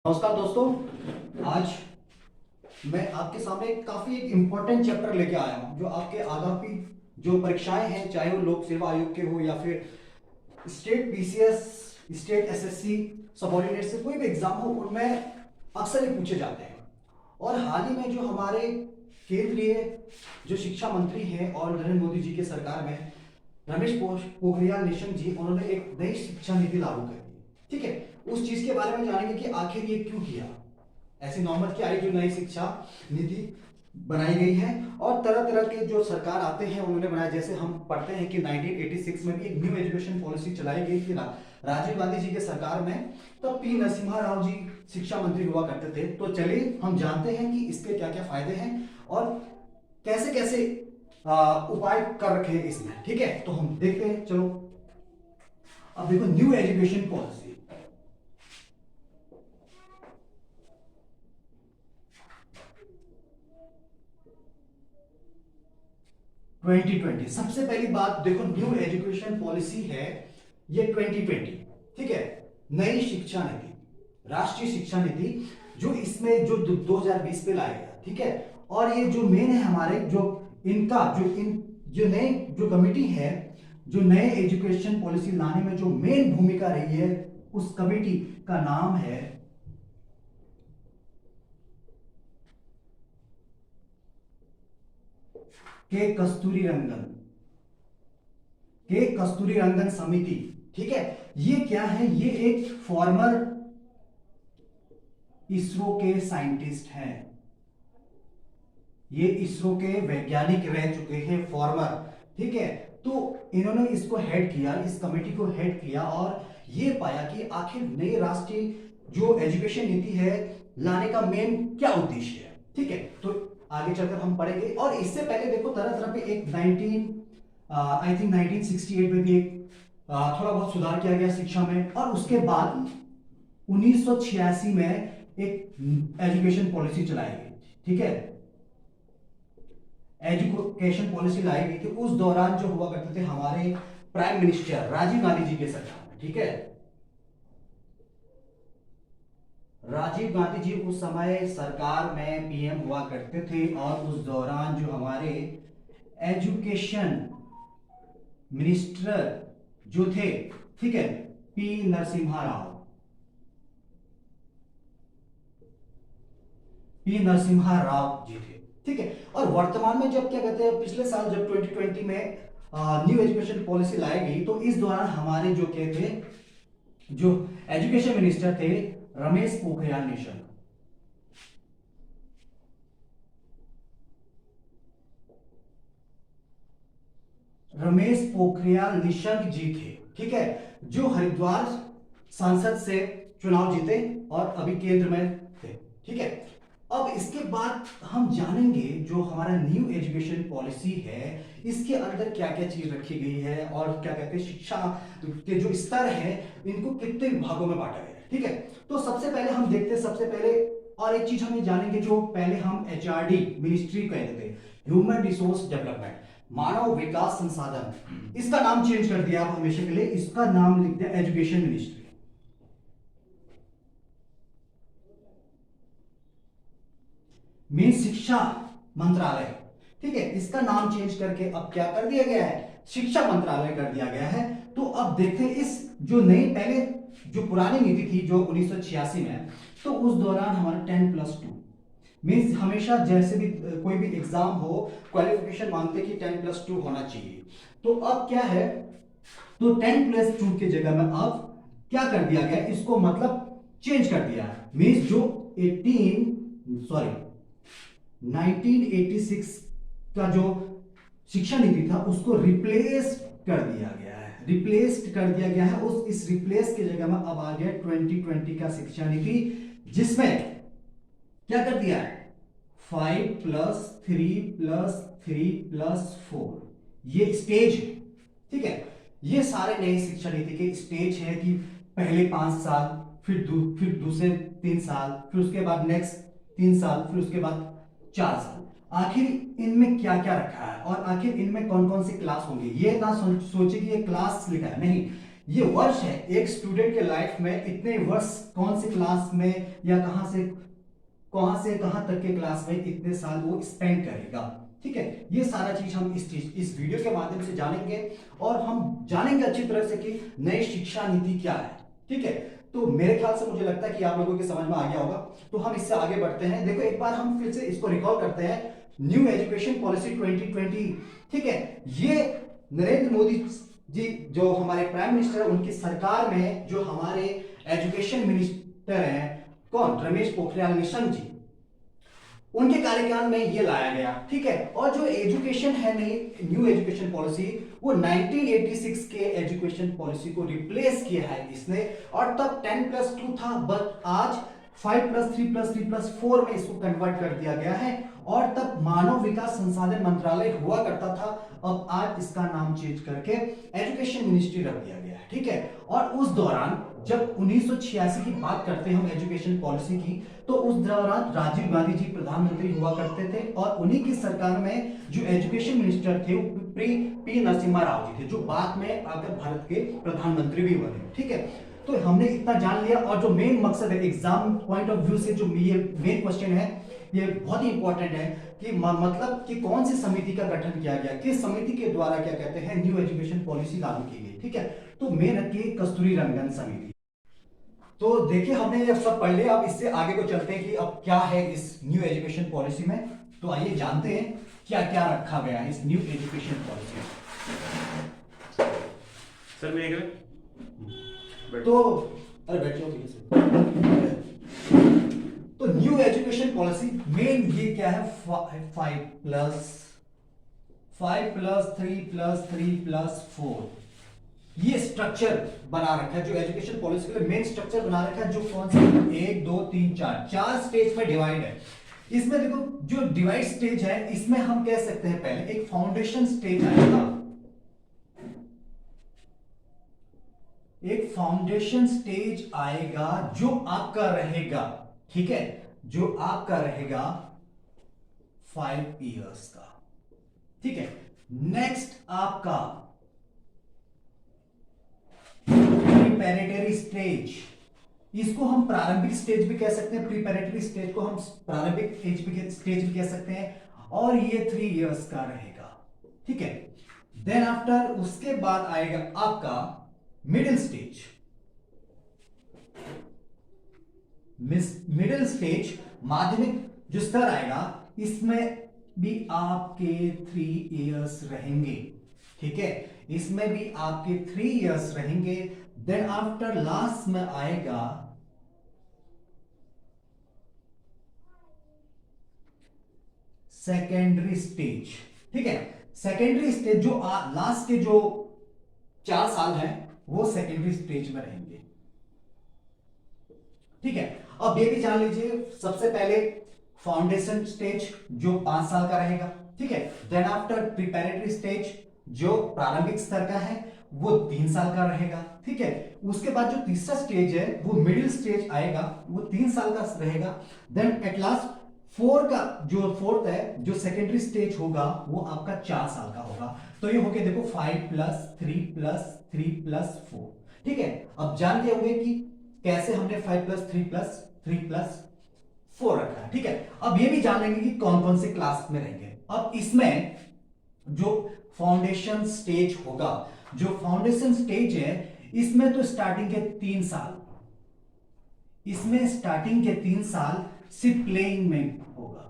नमस्कार दोस्तों। आज मैं आपके सामने काफी एक इम्पोर्टेंट चैप्टर लेके आया हूं जो आपके आगामी जो परीक्षाएं हैं, चाहे वो लोक सेवा आयोग के हो या फिर state PCS, state SSC, subordinate से कोई भी एग्जाम हो, उनमें अक्सर ये पूछे जाते हैं। और हाल ही में जो हमारे केंद्रीय जो शिक्षा मंत्री हैं और नरेंद्र मोदी जी के सरकार में रमेश पोखरियाल निशंक जी, उन्होंने एक नई शिक्षा नीति लागू कर दी। ठीक है, उस चीज के बारे में जानेंगे कि आखिर ये क्यों किया। ऐसी नॉर्मल क्या आई जो नई शिक्षा नीति बनाई गई है, और तरह तरह के जो सरकार आते हैं उन्होंने बनाया। जैसे हम पढ़ते हैं कि 1986 में भी एक न्यू एजुकेशन पॉलिसी चलाई गई थी राजीव गांधी जी के सरकार में। तब पी नरसिम्हा राव जी शिक्षा मंत्री हुआ करते थे। तो चलिए हम जानते हैं कि इसके क्या क्या फायदे हैं और कैसे कैसे उपाय कर रखे हैं इसमें। ठीक है, तो हम देखते हैं। चलो अब देखो, न्यू एजुकेशन पॉलिसी 2020। सबसे पहली बात देखो, न्यू एजुकेशन पॉलिसी है ये 2020। ठीक है, नई शिक्षा नीति, राष्ट्रीय शिक्षा नीति, जो इसमें जो 2020 पे लाया गया। ठीक है, और ये जो मेन है हमारे जो इनका जो नए जो कमिटी है, जो नए एजुकेशन पॉलिसी लाने में जो मेन भूमिका रही है, उस कमिटी का नाम है के कस्तूरी रंगन समिति। ठीक है, ये क्या है? ये एक फॉर्मर इसरो के साइंटिस्ट हैं। ये इसरो के वैज्ञानिक रह चुके हैं, फॉर्मर। ठीक है, तो इन्होंने इसको हेड किया, इस कमेटी को हेड किया, और ये पाया कि आखिर नई राष्ट्रीय जो एजुकेशन नीति है लाने का मेन क्या उद्देश्य है। ठीक है, तो आगे चलकर हम पढ़ेंगे। और इससे पहले देखो, तरह तरह पे एक 1968 में भी एक थोड़ा बहुत सुधार किया गया शिक्षा में, और उसके बाद 1986 में एक एजुकेशन पॉलिसी चलाई गई। ठीक है, एजुकेशन पॉलिसी लाई गई थी। उस दौरान जो हुआ करते थे हमारे प्राइम मिनिस्टर राजीव गांधी जी के सरकार में। ठीक है, राजीव गांधी जी उस समय सरकार में पीएम हुआ करते थे, और उस दौरान जो हमारे एजुकेशन मिनिस्टर जो थे, ठीक है, पी नरसिम्हा राव जी थे। ठीक है, और वर्तमान में जब क्या कहते हैं, पिछले साल जब 2020 में न्यू एजुकेशन पॉलिसी लाई गई, तो इस दौरान हमारे जो कहते जो एजुकेशन मिनिस्टर थे रमेश पोखरियाल निशंक। रमेश पोखरियाल निशंक जी थे। ठीक है, जो हरिद्वार सांसद से चुनाव जीते और अभी केंद्र में थे। ठीक है, अब इसके बाद हम जानेंगे जो हमारा न्यू एजुकेशन पॉलिसी है, इसके अंदर क्या क्या चीज रखी गई है, और क्या कहते हैं शिक्षा के जो स्तर है इनको कितने विभागों में बांटा गया है। ठीक है, तो सबसे पहले हम देखते हैं, सबसे पहले और एक चीज हम जानेंगे, जो पहले हम एचआरडी मिनिस्ट्री कहते थे, ह्यूमन रिसोर्स डेवलपमेंट, मानव विकास संसाधन, इसका नाम चेंज कर दिया आप हमेशा के लिए, इसका नाम लिख दिया एजुकेशन मिनिस्ट्री। मीन शिक्षा मंत्रालय। ठीक है, इसका नाम चेंज करके अब क्या कर दिया गया है, शिक्षा मंत्रालय कर दिया गया है। तो अब देखते हैं इस जो नई, पहले जो पुरानी नीति थी जो 1986 में, तो उस दौरान हमारा 10+2 मीन्स हमेशा जैसे भी कोई भी एग्जाम हो, क्वालिफिकेशन मांगते कि 10+2 होना चाहिए। तो अब क्या है, तो 10+2 की जगह में अब क्या कर दिया गया, इसको मतलब चेंज कर दिया। मीन्स जो 1986 का जो शिक्षा नीति था उसको रिप्लेस कर दिया गया है, इस रिप्लेस की जगह में अब आ गया 2020 का शिक्षा नीति, जिसमें क्या कर दिया है, 5+3+3+4 ये स्टेज है। ठीक है, ये सारे नई शिक्षा नीति के स्टेज है कि पहले 5 साल, फिर दूसरे 3 साल, फिर उसके बाद नेक्स्ट 3 साल, फिर उसके बाद 4 साल। आखिर इनमें क्या क्या रखा है और आखिर इनमें कौन कौन सी क्लास होंगी। ये ना सोचे कि ये क्लास लिखा है, नहीं, ये वर्ष है एक स्टूडेंट के लाइफ में, इतने वर्ष कौन सी क्लास में या कहां से कहां तक के क्लास में इतने साल वो स्पेंड करेगा। ठीक है, ये सारा चीज हम इस वीडियो के माध्यम से जानेंगे और हम जानेंगे अच्छी तरह से कि नई शिक्षा नीति क्या है। ठीक है, तो मेरे ख्याल से मुझे लगता है कि आप लोगों के समझ में आ गया होगा। तो हम इससे आगे बढ़ते हैं। देखो एक बार हम फिर से इसको रिकॉल करते हैं, न्यू एजुकेशन पॉलिसी 2020। ठीक है, ये नरेंद्र मोदी जी जो हमारे प्राइम मिनिस्टर है, उनकी सरकार में जो हमारे एजुकेशन मिनिस्टर हैं, कौन, रमेश पोखरियाल निशंक जी, उनके कार्यकाल में ये लाया गया। ठीक है, और जो एजुकेशन है नई न्यू एजुकेशन पॉलिसी, वो 1986 के एजुकेशन पॉलिसी को रिप्लेस किया है इसने। और तब 10+2 था, बट आज 5+3+3+4 में इसको कन्वर्ट कर दिया गया है। और तब मानव विकास संसाधन मंत्रालय हुआ करता था, अब आज इसका नाम चेंज करके एजुकेशन मिनिस्ट्री रख दिया गया है। ठीक है, और उस दौरान जब 1986 की बात करते हैं हम एजुकेशन पॉलिसी की, तो उस दौरान राजीव गांधी जी प्रधानमंत्री हुआ करते थे और उन्हीं की सरकार में जो एजुकेशन मिनिस्टर थे वो पी नरसिम्हा राव जी थे, जो बाद में आकर भारत के प्रधानमंत्री भी बने। ठीक है, तो हमने इतना जान लिया। और जो मेन मकसद है एग्जाम पॉइंट ऑफ व्यू से, जो ये मेन क्वेश्चन है, ये बहुत ही इंपॉर्टेंट है कि मतलब कि कौन सी समिति का गठन किया गया, किस समिति के द्वारा क्या कहते हैं न्यू एजुकेशन पॉलिसी लागू की गई। ठीक है, तो मेन है कि कस्तूरी रंगन समिति। तो देखिए हमने ये सब पढ़ लिया, अब इससे आगे को चलते हैं कि अब क्या है इस न्यू एजुकेशन पॉलिसी में। तो आइए जानते हैं क्या क्या रखा गया है इस न्यू एजुकेशन पॉलिसी में। सर मैं तो अरे बैठिए, तो न्यू एजुकेशन पॉलिसी मेन ये क्या है, 5+3+3+4 ये स्ट्रक्चर बना रखा है, जो एजुकेशन पॉलिसी के लिए मेन स्ट्रक्चर बना रखा है, जो कौन सा 1 2 3 4 स्टेज में डिवाइड है। इसमें देखो जो डिवाइड स्टेज है, इसमें हम कह सकते हैं पहले एक फाउंडेशन स्टेज आएगा, एक फाउंडेशन स्टेज आएगा जो आपका रहेगा। ठीक है, जो आपका रहेगा 5 इयर्स का। ठीक है, नेक्स्ट आपका प्रिपैरेटरी स्टेज, इसको हम प्रारंभिक स्टेज भी कह सकते हैं, प्रिपैरेटरी स्टेज को हम प्रारंभिक स्टेज भी कह सकते हैं, और ये 3 इयर्स का रहेगा। ठीक है, देन आफ्टर उसके बाद आएगा आपका मिडिल स्टेज। मिडिल स्टेज माध्यमिक जो स्तर आएगा, इसमें भी आपके 3 इयर्स रहेंगे। ठीक है, इसमें भी आपके 3 इयर्स रहेंगे। देन आफ्टर लास्ट में आएगा सेकेंडरी स्टेज। ठीक है, सेकेंडरी स्टेज जो लास्ट के जो 4 साल हैं वो सेकेंडरी स्टेज में रहेंगे। ठीक है, अब ये भी जान लीजिए, सबसे पहले फाउंडेशन स्टेज जो 5 साल का रहेगा। ठीक है, देन आफ्टर प्रिपैरेटरी स्टेज जो प्रारंभिक स्तर का है वो 3 साल का रहेगा। ठीक है, उसके बाद जो तीसरा स्टेज है वो मिडिल स्टेज आएगा, वो 3 साल का रहेगा। देन एट लास्ट फोर्थ है जो सेकेंडरी स्टेज होगा वो आपका 4 साल का होगा। तो ये हो गया देखो 5+3+3+4। ठीक है, अब जान गए होंगे कि कैसे हमने 5+3+3+4 रखा है। ठीक है, अब ये भी जान लेंगे कि कौन कौन से क्लास में रहेंगे। अब इसमें जो फाउंडेशन स्टेज होगा, जो फाउंडेशन स्टेज है, इसमें तो स्टार्टिंग के 3 साल, इसमें स्टार्टिंग के 3 साल सिर्फ प्लेइंग में होगा।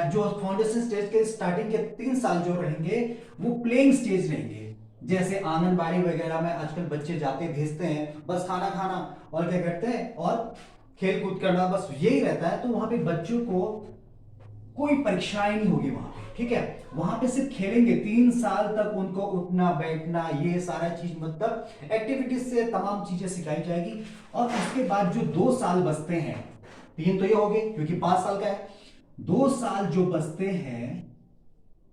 जो फाउंडेशन स्टेज के स्टार्टिंग के 3 साल जो रहेंगे वो प्लेइंग स्टेज रहेंगे। जैसे आंगनबाड़ी वगैरह में आजकल बच्चे जाते भेजते हैं, बस खाना खाना और क्या करते हैं और खेल कूद करना, बस यही रहता है। तो वहां पे बच्चों को कोई परीक्षाएं नहीं होगी वहां पे। ठीक है, वहां पे सिर्फ खेलेंगे 3 साल तक, उनको उठना बैठना ये सारा चीज मतलब एक्टिविटीज से तमाम चीजें सिखाई जाएगी। और उसके बाद जो 2 साल बचते हैं, 3 तो ये हो गए क्योंकि 5 साल का है, 2 साल जो बचते हैं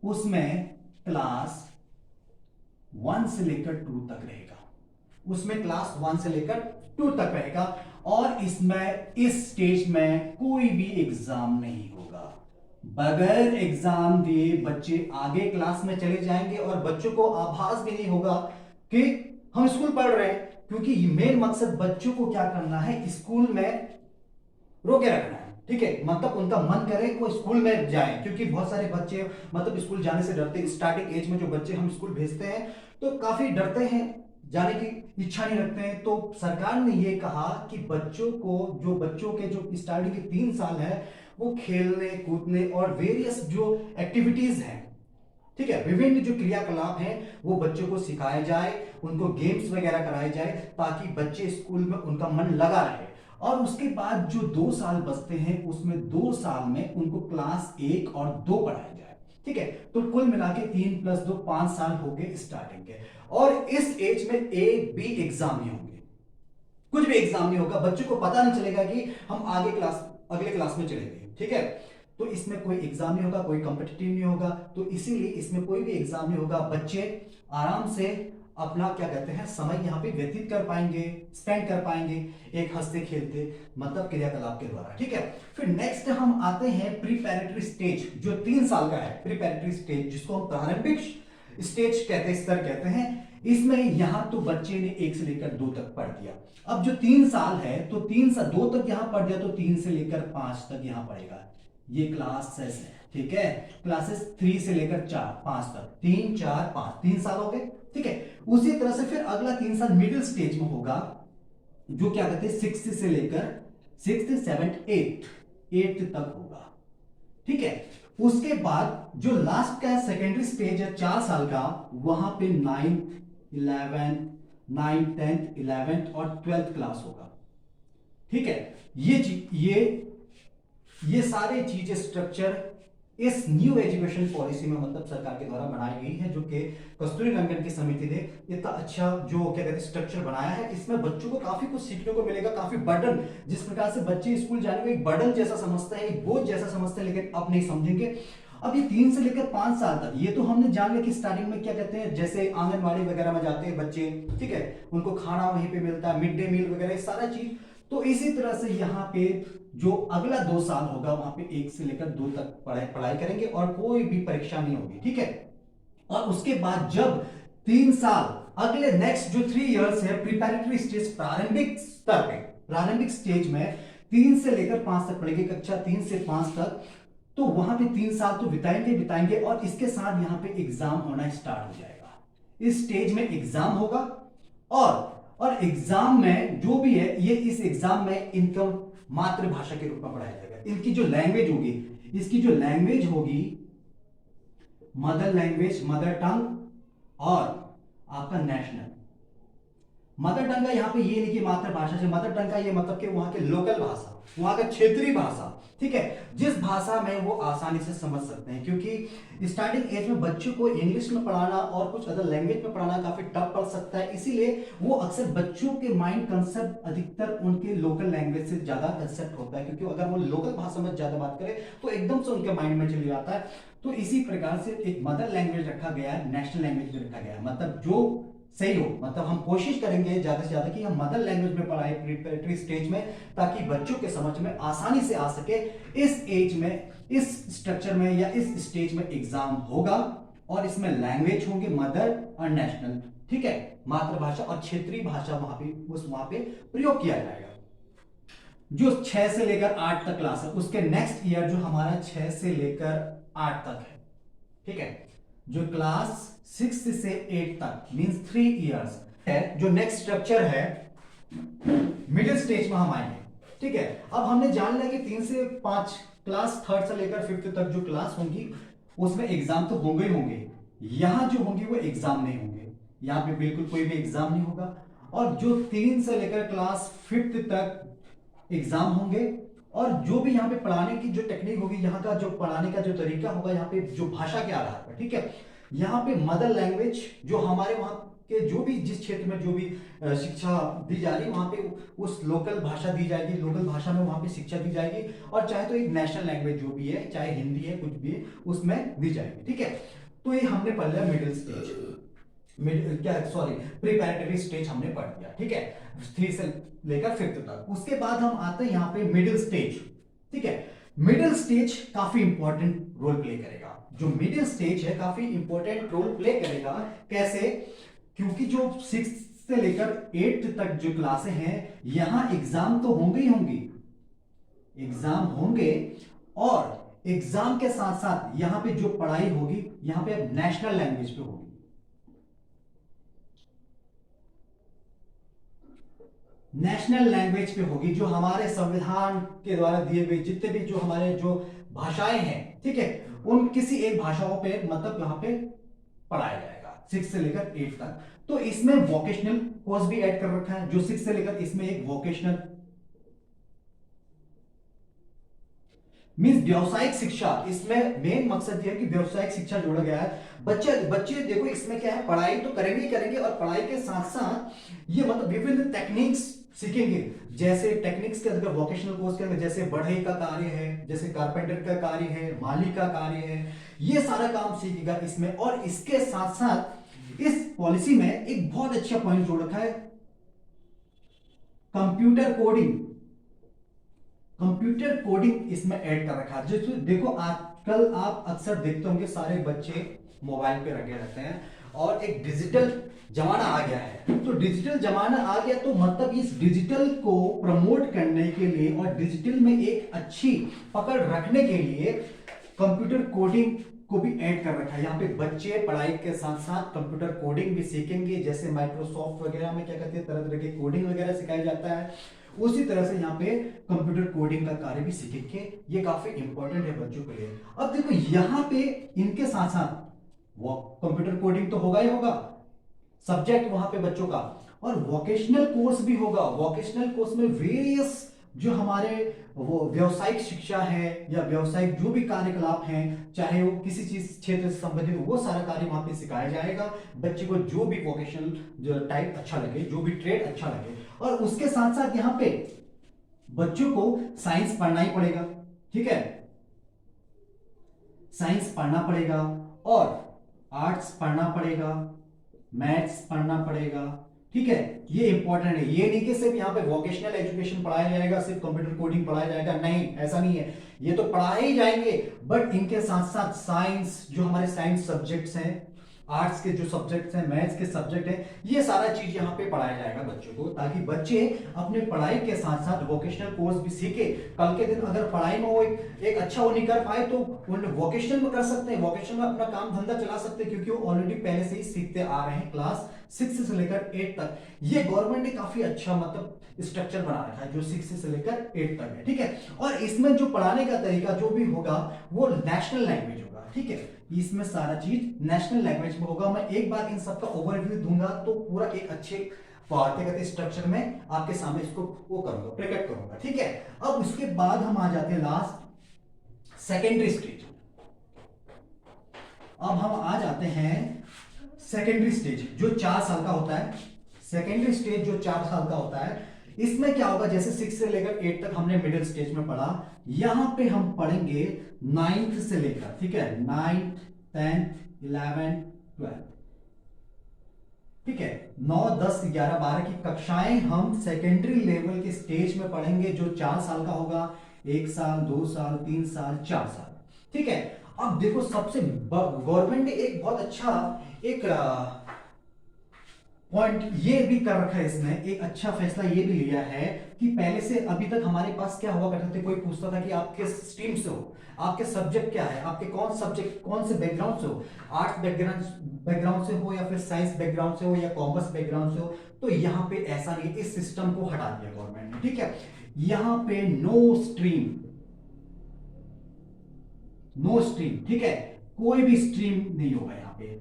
उसमें क्लास 1 से लेकर 2 तक रहेगा, उसमें क्लास 1 से लेकर 2 तक रहेगा। और इसमें इस स्टेज में कोई भी एग्जाम नहीं होगा, बगैर एग्जाम दिए बच्चे आगे क्लास में चले जाएंगे और बच्चों को आभास भी नहीं होगा कि हम स्कूल पढ़ रहे हैं, क्योंकि मेन मकसद बच्चों को क्या करना है, स्कूल में रोके रखना है। ठीक है, मतलब उनका मन करे वो स्कूल में जाए, क्योंकि बहुत सारे बच्चे मतलब स्कूल जाने से डरते हैं। स्टार्टिंग एज में जो बच्चे हम स्कूल भेजते हैं तो काफी डरते हैं, जाने की इच्छा नहीं रखते हैं। तो सरकार ने ये कहा कि बच्चों को, जो बच्चों के जो स्टार्टिंग के 3 साल है, वो खेलने कूदने और वेरियस जो एक्टिविटीज हैं, ठीक है, विभिन्न जो क्रियाकलाप हैं वो बच्चों को सिखाए जाए, उनको गेम्स वगैरह कराए जाए, ताकि बच्चे स्कूल में उनका मन लगा रहे। और उसके बाद जो 2 साल बचते हैं उसमें 2 साल में उनको क्लास 1 और 2 पढ़ाया जाए। ठीक है, तो कुल मिला के 3 + 2 5 साल हो गए स्टार्टिंग के। और इस एज में एक भी एग्जाम नहीं होंगे, कुछ भी एग्जाम नहीं होगा, बच्चों को पता नहीं चलेगा कि हम अगले क्लास में चले गए। ठीक है, तो इसमें कोई एग्जाम नहीं होगा, कोई कॉम्पिटिटिव नहीं होगा, तो इसीलिए इसमें कोई भी एग्जाम नहीं होगा। बच्चे आराम से अपना क्या कहते हैं समय यहाँ पे व्यतीत कर पाएंगे, स्पेंड कर पाएंगे, एक हंसते खेलते मतलब क्रियाकलाप के द्वारा। ठीक है, फिर नेक्स्ट हम आते हैं प्रीपैरेटरी स्टेज, जो 3 साल का है। प्रीपैरेटरी स्टेज जिसको हम प्रारंभिक स्टेज कहते हैं, स्तर कहते हैं। इसमें यहां तो बच्चे ने 1 से लेकर 2 तक पढ़ दिया। अब जो 3 साल है तो 2 तक यहां पढ़ दिया, तो 3 से लेकर 5 तक यहां पढ़ेगा। ये क्लासेस है, ठीक है, क्लासेस 3 से लेकर 5 तक, 3 4 5 3 साल हो गए। ठीक है, उसी तरह से फिर अगला 3 साल मिडिल स्टेज में होगा, जो क्या कहते हैं 6 से लेकर 6 7 8 तक होगा। ठीक है, उसके बाद जो लास्ट का सेकेंडरी स्टेज है 4 साल का, वहां पे 9th 10th 11th और 12th क्लास होगा। ठीक है, ये सारे चीजें स्ट्रक्चर इस न्यू एजुकेशन पॉलिसी में मतलब सरकार के द्वारा बनाई गई है, जो कि कस्तूरी रंगन की समिति ने इतना अच्छा जो क्या कहते हैं स्ट्रक्चर बनाया है। इसमें बच्चों को काफी कुछ सीखने को मिलेगा, काफी बर्डन, जिस प्रकार से बच्चे स्कूल जाने को एक बर्डन जैसा समझते हैं, एक बोझ जैसा समझते हैं, लेकिन अब नहीं समझेंगे। अब ये 3 से लेकर 5 साल तक, ये तो हमने जान लिया कि स्टार्टिंग में क्या कहते हैं, जैसे आंगनबाड़ी वगैरह में जाते हैं बच्चे, ठीक है, उनको खाना वहीं पे मिलता है, मिड डे मील वगैरह सारा चीज। तो इसी तरह से यहाँ पे जो अगला 2 साल होगा वहां पे 1 से लेकर 2 तक पढ़ाई करेंगे और कोई भी परीक्षा नहीं होगी। ठीक है, और उसके बाद जब 3 साल अगले नेक्स्ट जो 3 इयर्स है प्रिपैरेटरी स्टेज, प्रारंभिक स्तर पे, प्रारंभिक स्टेज में 3 से लेकर 5 तक पढ़ेंगे, कक्षा 3 से 5 तक। तो वहां पे 3 साल तो बिताएंगे और इसके साथ यहाँ पे एग्जाम होना स्टार्ट हो जाएगा। इस स्टेज में एग्जाम होगा और एग्जाम में जो भी है, ये इस एग्जाम में इनका मातृभाषा के रूप में पढ़ाया जाएगा। इनकी जो लैंग्वेज होगी, इसकी जो लैंग्वेज होगी, मदर लैंग्वेज, मदर टंग और आपका नेशनल। मदर टंग का यहाँ पे ये नहीं कि मातृभाषा से, मदर टंग का ये मतलब कि वहां के लोकल भाषा, वहां का क्षेत्रीय भाषा, ठीक है, जिस भाषा में वो आसानी से समझ सकते हैं। क्योंकि स्टार्टिंग एज में बच्चों को इंग्लिश में पढ़ाना और कुछ अदर लैंग्वेज में पढ़ाना काफी टफ पड़ सकता है, इसीलिए वो अक्सर बच्चों के माइंड कंसेप्ट अधिकतर उनके लोकल लैंग्वेज से ज्यादा कंसेप्ट होता है, क्योंकि अगर वो लोकल भाषा में ज्यादा बात करें तो एकदम से उनके माइंड में चली जाता है। तो इसी प्रकार से एक मदर लैंग्वेज रखा गया है, नेशनल लैंग्वेज भी रखा गया है, मतलब जो सही हो, मतलब हम कोशिश करेंगे ज्यादा से ज्यादा कि हम मदर लैंग्वेज में पढ़ाएं प्रिपरेटरी स्टेज में, ताकि बच्चों के समझ में आसानी से आ सके। इस एज में, इस स्ट्रक्चर में या इस स्टेज में एग्जाम होगा और इसमें लैंग्वेज होंगे मदर और नेशनल, ठीक है, मातृभाषा और क्षेत्रीय भाषा वहां पे प्रयोग किया जाएगा। जो 6 से लेकर 8 तक क्लास है, उसके नेक्स्ट ईयर जो हमारा 6 से लेकर 8 तक है, ठीक है, जो क्लास 6 से 8 तक मींस 3 इयर्स है, जो नेक्स्ट स्ट्रक्चर है मिडिल स्टेज में हम आएंगे। ठीक है, अब हमने जान लिया कि 3 से 5 क्लास 3rd से लेकर 5th तक जो क्लास होंगी उसमें एग्जाम तो होंगे ही होंगे। यहां जो होंगे वो एग्जाम नहीं होंगे, यहां पे बिल्कुल कोई भी एग्जाम नहीं होगा। और जो 3 से लेकर क्लास 5th तक एग्जाम होंगे, और जो भी यहाँ पे पढ़ाने की जो टेक्निक होगी, यहाँ का जो पढ़ाने का जो तरीका होगा, यहाँ पे जो भाषा के आधार पर, ठीक है, यहाँ पे मदर लैंग्वेज जो हमारे वहाँ के जो भी जिस क्षेत्र में जो भी शिक्षा दी जा रही है वहाँ पे उस लोकल भाषा दी जाएगी, लोकल भाषा में वहाँ पे शिक्षा दी जाएगी, और चाहे तो एक नेशनल लैंग्वेज जो भी है, चाहे हिंदी है कुछ भी है, उसमें दी जाएगी। ठीक है, तो ये हमने पढ़ लिया मिडिल स्टेज, प्रिपैरेटरी स्टेज हमने पढ़ दिया। ठीक है, 3 से लेकर 5th तक। उसके बाद हम आते हैं यहाँ पे मिडिल स्टेज। ठीक है, मिडिल स्टेज काफी इंपॉर्टेंट रोल प्ले करेगा। जो मिडिल स्टेज है काफी इंपॉर्टेंट रोल प्ले करेगा। कैसे क्योंकि जो 6 से लेकर 8 तक जो क्लासें हैं यहां एग्जाम तो होंगे ही होंगे, एग्जाम होंगे, और एग्जाम के साथ साथ यहां पे जो पढ़ाई होगी यहां पे अब नेशनल लैंग्वेज पे होगी। नेशनल लैंग्वेज पे होगी, जो हमारे संविधान के द्वारा दिए गए जितने भी जो हमारे जो भाषाएं हैं, ठीक है, उन किसी एक भाषाओं पे मतलब यहां पे पढ़ाया जाएगा 6 से लेकर 8 तक। तो इसमें वोकेशनल कोर्स भी ऐड कर रखा है, जो 6 से लेकर इसमें एक वोकेशनल मींस व्यावसायिक शिक्षा, इसमें मेन मकसद यह है कि व्यावसायिक शिक्षा जोड़ा गया है। बच्चे बच्चे देखो इसमें क्या है, पढ़ाई तो करेंगे ही करेंगे और पढ़ाई के साथ साथ ये मतलब विभिन्न टेक्निक्स सीखेंगे। जैसे टेक्निक्स के अंदर वोकेशनल कोर्स के अंदर जैसे बढ़ई का कार्य है, जैसे कारपेंटर का कार्य है, माली का कार्य है, ये सारा काम सीखेगा इसमें। और इसके साथ साथ इस पॉलिसी में एक बहुत अच्छा पॉइंट जोड़ रखा है, कंप्यूटर कोडिंग। कंप्यूटर कोडिंग इसमें ऐड कर रखा है। जैसे देखो आजकल आप अक्सर देखते होंगे सारे बच्चे मोबाइल पे लगे रहते हैं और एक डिजिटल जमाना आ गया है। तो डिजिटल जमाना आ गया तो मतलब इस डिजिटल को प्रमोट करने के लिए और डिजिटल में एक अच्छी पकड़ रखने के लिए कंप्यूटर कोडिंग को भी ऐड कर रखा है। यहाँ पे बच्चे पढ़ाई के साथ साथ कंप्यूटर कोडिंग भी सीखेंगे, जैसे माइक्रोसॉफ्ट वगैरह में क्या कहते हैं तरह तरह के कोडिंग वगैरह सिखाया जाता है, उसी तरह से यहाँ पे कंप्यूटर कोडिंग का कार्य भी सीखेंगे। ये काफी इंपॉर्टेंट है बच्चों के लिए। अब देखो यहाँ पे इनके साथ साथ वो कंप्यूटर कोडिंग तो होगा ही होगा, सब्जेक्ट वहां पे बच्चों का, और वोकेशनल कोर्स भी होगा। वोकेशनल कोर्स में वेरियस जो हमारे वो व्यवसायिक शिक्षा है या व्यवसायिक जो भी कार्यकलाप हैं, चाहे वो किसी चीज क्षेत्र से संबंधित हो, वो सारा कार्य वहां पे सिखाया जाएगा बच्चे को, जो भी वोकेशनल जो टाइप अच्छा लगे, जो भी ट्रेड अच्छा लगे। और उसके साथ साथ यहाँ पे बच्चों को साइंस पढ़ना ही पड़ेगा, ठीक है, साइंस पढ़ना पड़ेगा और आर्ट्स पढ़ना पड़ेगा, मैथ्स पढ़ना पड़ेगा, ठीक है। ये इंपॉर्टेंट है। ये नहीं कि सिर्फ यहाँ पे वोकेशनल एजुकेशन पढ़ाया जाएगा, सिर्फ कंप्यूटर कोडिंग पढ़ाया जाएगा, नहीं, ऐसा नहीं है। ये तो पढ़ाए ही जाएंगे, बट इनके साथ साथ साइंस, जो हमारे साइंस सब्जेक्ट्स हैं, आर्ट्स के जो सब्जेक्ट्स हैं, मैथ्स के सब्जेक्ट हैं, ये सारा चीज यहाँ पे पढ़ाया जाएगा बच्चों को, ताकि बच्चे अपने पढ़ाई के साथ साथ वोकेशनल कोर्स भी सीखे। कल के दिन अगर पढ़ाई में वो एक अच्छा वो नहीं कर पाए तो वोकेशनल में कर सकते हैं, वोकेशनल में अपना काम धंधा चला सकते हैं, क्योंकि वो ऑलरेडी पहले से ही सीखते आ रहे हैं क्लास 6 से लेकर 8 तक। ये गवर्नमेंट ने काफी अच्छा मतलब स्ट्रक्चर बना रखा है जो 6 से लेकर 8 तक है, ठीक है। और इसमें जो पढ़ाने का तरीका जो भी होगा वो नेशनल लैंग्वेज होगा, ठीक है। इसमें सारा चीज नेशनल लैंग्वेज में होगा। मैं एक बार इन सबका ओवरव्यू दूंगा तो पूरा एक अच्छे स्ट्रक्चर में आपके सामने इसको वो करूंगा, प्रकट करूंगा, ठीक है। अब उसके बाद हम आ जाते हैं लास्ट सेकेंडरी स्टेज। अब हम आ जाते हैं सेकेंडरी स्टेज जो 4 साल का होता है। सेकेंडरी स्टेज जो 4 साल का होता है, इसमें क्या होगा, जैसे 6 से लेकर 8 तक हमने मिडिल स्टेज में पढ़ा, यहां पे हम पढ़ेंगे 9th से लेकर, ठीक है, 9th 10th 11th 12th, ठीक है, 9 10 11 12 की कक्षाएं हम सेकेंडरी लेवल के स्टेज में पढ़ेंगे, जो 4 साल का होगा, 1 साल 2 साल 3 साल 4 साल, ठीक है। अब देखो सबसे गवर्नमेंट ने एक बहुत अच्छा एक पॉइंट ये भी कर रखा है, इसमें एक अच्छा फैसला ये भी लिया है कि पहले से अभी तक हमारे पास क्या हुआ करते थे, कोई पूछता था कि आपके स्ट्रीम से हो, आपके सब्जेक्ट क्या है, आपके कौन सब्जेक्ट कौन से बैकग्राउंड से हो, आर्ट्स बैकग्राउंड से हो या फिर साइंस बैकग्राउंड से हो या कॉमर्स बैकग्राउंड से हो, तो यहाँ पे ऐसा नहीं, इस सिस्टम को हटा दिया गवर्नमेंट ने, ठीक है। यहाँ पे नो स्ट्रीम, नो स्ट्रीम, ठीक है, कोई भी स्ट्रीम नहीं होगा यहाँ पे।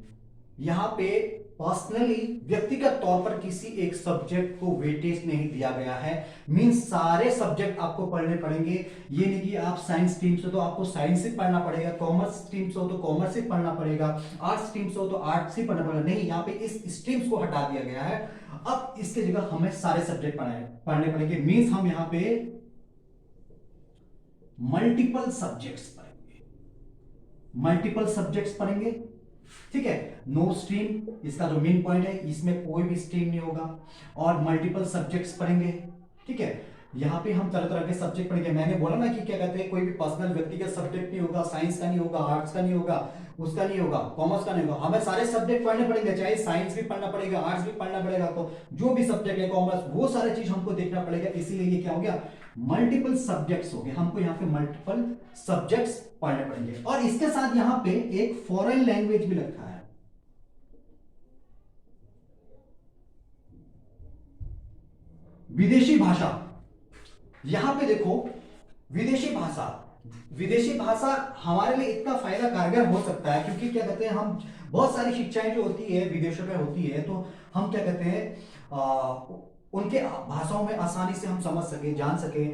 यहाँ पे पर्सनली व्यक्तिगत तौर पर किसी एक सब्जेक्ट को वेटेज नहीं दिया गया है, मींस सारे सब्जेक्ट आपको पढ़ने पड़ेंगे। ये नहीं कि आप साइंस स्ट्रीम से तो आपको साइंस ही पढ़ना पड़ेगा, कॉमर्स स्ट्रीम से हो तो कॉमर्स ही पढ़ना पड़ेगा, आर्ट्स स्ट्रीम से हो तो आर्ट्स ही पढ़ना पड़ेगा, नहीं, यहाँ पे इस स्ट्रीम्स को हटा दिया गया है। अब इसके जगह हमें सारे सब्जेक्ट पढ़ने पड़ेंगे, मींस हम यहाँ पे मल्टीपल सब्जेक्ट्स पढ़ेंगे, मल्टीपल सब्जेक्ट्स पढ़ेंगे, ठीक है। नो स्ट्रीम इसका जो मेन पॉइंट है, इसमें कोई भी स्ट्रीम नहीं होगा और मल्टीपल सब्जेक्ट्स पढ़ेंगे, ठीक है। यहाँ पे हम तरह तरह के सब्जेक्ट पढ़ेंगे। मैंने बोला ना कि क्या कहते हैं, कोई भी पर्सनल व्यक्तिगत सब्जेक्ट नहीं होगा, साइंस का नहीं होगा, आर्ट्स का नहीं होगा, उसका नहीं होगा, कॉमर्स का नहीं होगा, हमें सारे सब्जेक्ट पढ़ने पड़ेंगे, चाहे साइंस भी पढ़ना पड़ेगा, आर्ट्स भी पढ़ना पड़ेगा, तो जो भी सब्जेक्ट है कॉमर्स, वो सारे चीज हमको देखना पड़ेगा। इसीलिए ये क्या हो गया, मल्टीपल सब्जेक्ट्स हो गए, हमको यहाँ पे मल्टीपल सब्जेक्ट्स पढ़ने पड़ेंगे। और इसके साथ यहाँ पे एक फॉरेन लैंग्वेज भी रखा है, विदेशी भाषा। यहां पे देखो, विदेशी भाषा, विदेशी भाषा हमारे लिए इतना फायदा कारगर हो सकता है, क्योंकि क्या कहते हैं, हम बहुत सारी शिक्षाएं जो होती है विदेशों में होती है, तो हम क्या कहते हैं उनके भाषाओं में आसानी से हम समझ सके, जान सके।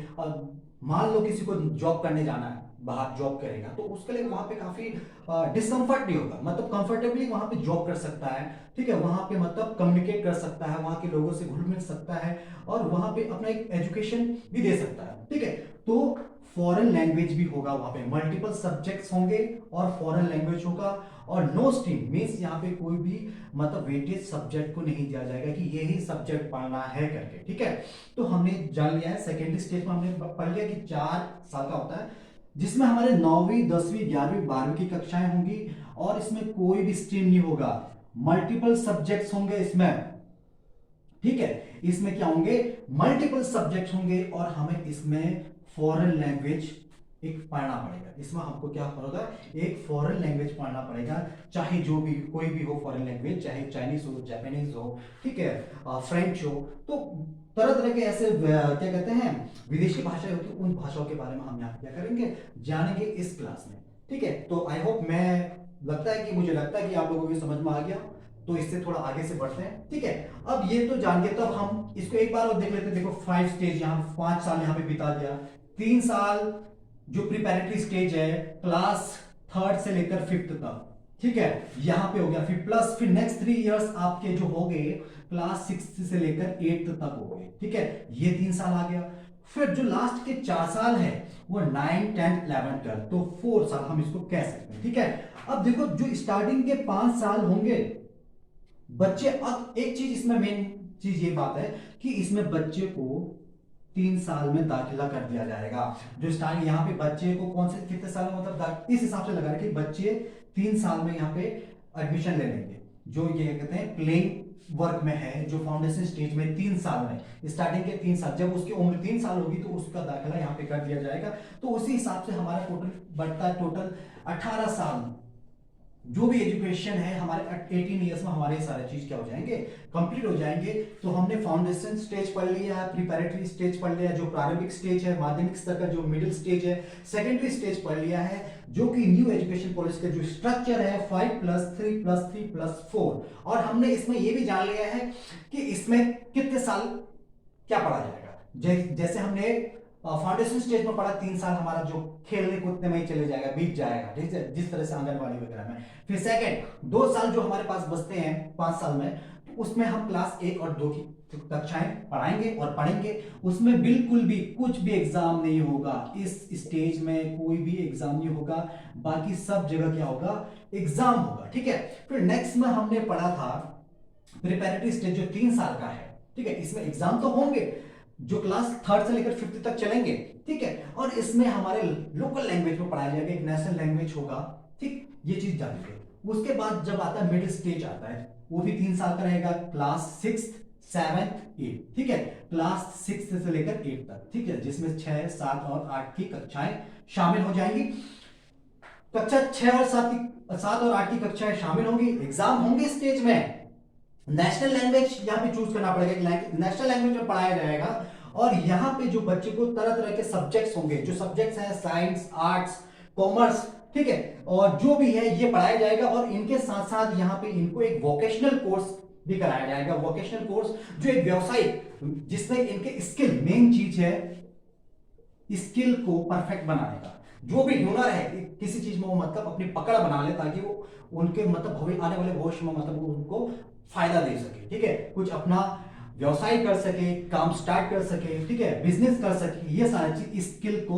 मान लो किसी को जॉब करने जाना है, बाहर जॉब करेगा, तो उसके लिए वहां पे काफी डिस्कम्फर्ट नहीं होगा, मतलब कंफर्टेबली वहां पे जॉब कर सकता है, ठीक है, वहां पे मतलब कम्युनिकेट कर सकता है, वहां के लोगों से घुल मिल सकता है, और वहां पे अपना एक एजुकेशन भी दे सकता है, ठीक है। तो फॉरेन लैंग्वेज भी होगा वहां पे, मल्टीपल सब्जेक्ट्स होंगे और फॉरेन लैंग्वेज होगा। और नो स्ट्रीम मींस यहाँ पे कोई भी मतलब वेटेज सब्जेक्ट को नहीं दिया जाएगा कि यही सब्जेक्ट पढ़ना है करके, ठीक है। तो हमने जान लिया है, सेकेंडरी स्टेज में हमने पढ़ लिया कि 4 साल का होता है, जिसमें हमारे 9वीं 10वीं 11वीं 12वीं की कक्षाएं होंगी, और इसमें कोई भी स्ट्रीम नहीं होगा, मल्टीपल सब्जेक्ट्स होंगे इसमें, ठीक है। इसमें क्या होंगे, मल्टीपल सब्जेक्ट होंगे, और हमें इसमें फॉरेन लैंग्वेज एक पढ़ना पड़ेगा। इसमें हमको क्या होगा, एक फॉरेन लैंग्वेज पढ़ना पड़ेगा, चाहे जो भी कोई भी हो फॉरेन लैंग्वेज, चाहे चाइनीज हो, जापानीज हो, ठीक है, फ्रेंच हो, तो तरह तरह के ऐसे क्या कहते हैं विदेशी भाषाएं होती है, उन भाषाओं के बारे में हम यहाँ क्या करेंगे, जानेंगे इस क्लास में, ठीक है। तो आई होप, मुझे लगता है कि आप लोगों को समझ में आ गया, तो इससे थोड़ा आगे से बढ़ते हैं, ठीक है। अब ये तो जान गए, तब हम इसको एक बार और देख लेते हैं। देखो 5 स्टेज, यहाँ 5 साल यहाँ पे बिता दिया, 3 साल जो प्रिपैरेटरी स्टेज है, क्लास 3rd से लेकर 5th तक, ठीक है, यहां पे हो गया। फिर नेक्स्ट 3 इयर्स आपके जो हो गए, क्लास 6th से लेकर 8th तक हो गए, ठीक है, ये 3 साल आ गया। फिर जो लास्ट के 4 साल है वो 9, 10, 11, 12, तो 4 साल हम इसको कह सकते हैं, ठीक है। अब देखो, जो स्टार्टिंग के 5 साल होंगे बच्चे, अब एक चीज इसमें मेन चीज ये बात है कि इसमें बच्चे को 3 साल में दाखिला कर दिया जाएगा। जो स्टार्टिंग यहाँ पे बच्चे को कौन से कितने साल में, मतलब इस हिसाब से लगा रहे कि बच्चे 3 साल में यहाँ पे एडमिशन ले लेंगे, जो ये कहते हैं प्लेइंग वर्क में है, जो फाउंडेशन स्टेज में 3 साल में, स्टार्टिंग के 3 साल, जब उसकी उम्र 3 साल होगी तो उसका दाखिला यहाँ पे कर दिया जाएगा। तो उसी हिसाब से हमारा टोटल बढ़ता है, टोटल 18 साल जो भी एजुकेशन है हमारे 18 इयर्स में हमारे सारे चीज क्या हो जाएंगे, कंप्लीट हो जाएंगे। तो हमने फाउंडेशन स्टेज पढ़ लिया है, प्रिपैरेटरी स्टेज पढ़ लिया, जो प्रारंभिक स्टेज है, माध्यमिक स्तर का जो मिडिल स्टेज है, सेकेंडरी स्टेज पढ़ लिया है, जो कि न्यू एजुकेशन पॉलिसी का जो स्ट्रक्चर है 5+3+3+4। और हमने इसमें यह भी जान लिया है कि इसमें कितने साल क्या पढ़ा जाएगा। जैसे हमने फाउंडेशन स्टेज में पढ़ा 3 साल हमारा जो खेलने कूदने में ही चले जाएगा, बीत जाएगा, ठीक है, जिस तरह से आंगनबाड़ी वगैरह में। फिर सेकंड 2 साल जो हमारे पास बचते हैं 5 साल में, तो उसमें हम क्लास 1 और 2 की कक्षाएं पढ़ाएंगे और पढ़ेंगे। उसमें बिल्कुल भी कुछ भी एग्जाम नहीं होगा, इस स्टेज में कोई भी एग्जाम नहीं होगा, बाकी सब जगह क्या होगा, एग्जाम होगा, ठीक है। फिर नेक्स्ट में हमने पढ़ा था प्रिपैरेटरी स्टेज जो 3 साल का है, ठीक है, इसमें एग्जाम तो होंगे जो क्लास 3rd से लेकर 5th तक चलेंगे, ठीक है। और इसमें हमारे लोकल लैंग्वेज में पढ़ाया जाएगा, एक नेशनल लैंग्वेज होगा, ठीक, ये चीज जानेंगे। उसके बाद जब आता है मिडिल स्टेज आता है, वो भी 3 साल का रहेगा, क्लास 6th 7th 8th, ठीक है, क्लास 6th से लेकर 8th तक, ठीक है, जिसमें 6 7 और 8 की कक्षाएं शामिल हो जाएंगी। कक्षा 6 और 7 और 8 की कक्षाएं शामिल होंगी, एग्जाम होंगे स्टेज में। नेशनल लैंग्वेज यहाँ पे चूज करना पड़ेगा, नेशनल लैंग्वेज में पढ़ाया जाएगा। और यहाँ पे जो बच्चे को तरह तरह के सब्जेक्ट्स होंगे, जो सब्जेक्ट्स हैं साइंस, आर्ट्स, कॉमर्स, ठीक है, और जो भी है ये पढ़ाया जाएगा। और इनके साथ साथ यहाँ पे इनको एक वोकेशनल कोर्स भी कराया जाएगा, वोकेशनल कोर्स जो एक व्यवसायिक, जिसमें इनके स्किल, मेन चीज है स्किल को परफेक्ट बनाने का, जो भी हुनर है किसी चीज में वो मतलब अपनी पकड़ बना ले, ताकि वो उनके मतलब आने वाले भविष्य में मतलब उनको फायदा दे सके, ठीक है, कुछ अपना व्यवसाय कर सके, काम स्टार्ट कर सके, ठीक है, बिजनेस कर सके, ये सारी चीज स्किल को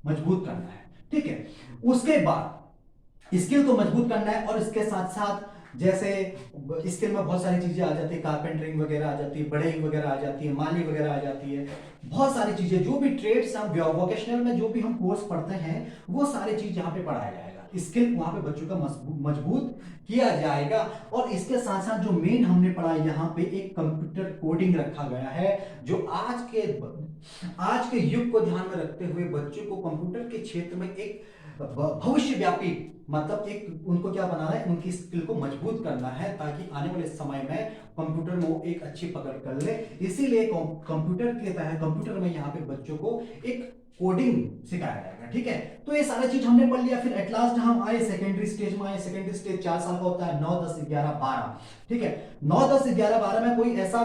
मजबूत करना है, ठीक है। उसके बाद स्किल को मजबूत करना है और इसके साथ साथ जैसे स्किल में बहुत सारी चीजें आ जाती है, कारपेंटरिंग वगैरह आ जाती है, बढ़ई वगैरह आ जाती है, माली वगैरह आ जाती है, बहुत सारी चीजें, जो भी ट्रेड्स हम वोकेशनल में जो भी हम कोर्स पढ़ते हैं वो सारी चीज यहाँ पे पढ़ाया जाएगा। स्किल वहां पे बच्चों का मजबूत किया जाएगा। और इसके साथ साथ जो मेन हमने पढ़ा यहाँ पे एक कंप्यूटर कोडिंग रखा गया है, जो आज के युग को ध्यान में रखते हुए बच्चों को कंप्यूटर के क्षेत्र में एक भविष्य व्यापी, मतलब एक उनको क्या बनाना है, उनकी स्किल को मजबूत करना है ताकि आने वाले समय में कंप्यूटर में वो एक अच्छी पकड़ कर ले। इसीलिए कंप्यूटर के तहत कंप्यूटर में यहाँ पे बच्चों को एक कोडिंग सिखाया जाएगा। ठीक है, तो ये सारा चीज हमने पढ़ लिया। फिर एट लास्ट हम आए सेकेंडरी स्टेज में। सेकेंडरी स्टेज 4 साल का होता है, 9, 10, 11, 12। ठीक है, 9, 10, 11, 12 में कोई ऐसा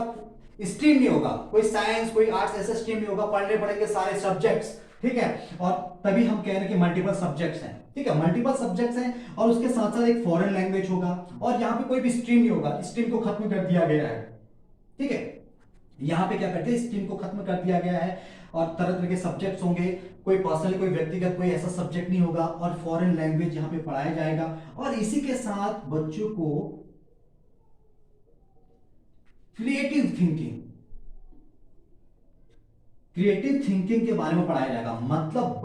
स्ट्रीम नहीं होगा, कोई साइंस कोई आर्ट्स ऐसा स्ट्रीम नहीं होगा, पढ़ने पड़ेंगे सारे सब्जेक्ट्स। ठीक है, और तभी हम कह रहे हैं कि मल्टीपल सब्जेक्ट्स हैं। ठीक है, मल्टीपल सब्जेक्ट्स हैं और उसके साथ साथ एक फॉरेन लैंग्वेज होगा, और यहाँ पे कोई भी स्ट्रीम नहीं होगा, स्ट्रीम को खत्म कर दिया गया है। ठीक है, यहाँ पे क्या करते हैं, स्ट्रीम को खत्म कर दिया गया है और तरह तरह के सब्जेक्ट्स होंगे, कोई पर्सनल कोई व्यक्तिगत कोई ऐसा सब्जेक्ट नहीं होगा, और फॉरेन लैंग्वेज यहाँ पे पढ़ाया जाएगा। और इसी के साथ बच्चों को क्रिएटिव थिंकिंग के बारे में पढ़ाया जाएगा। मतलब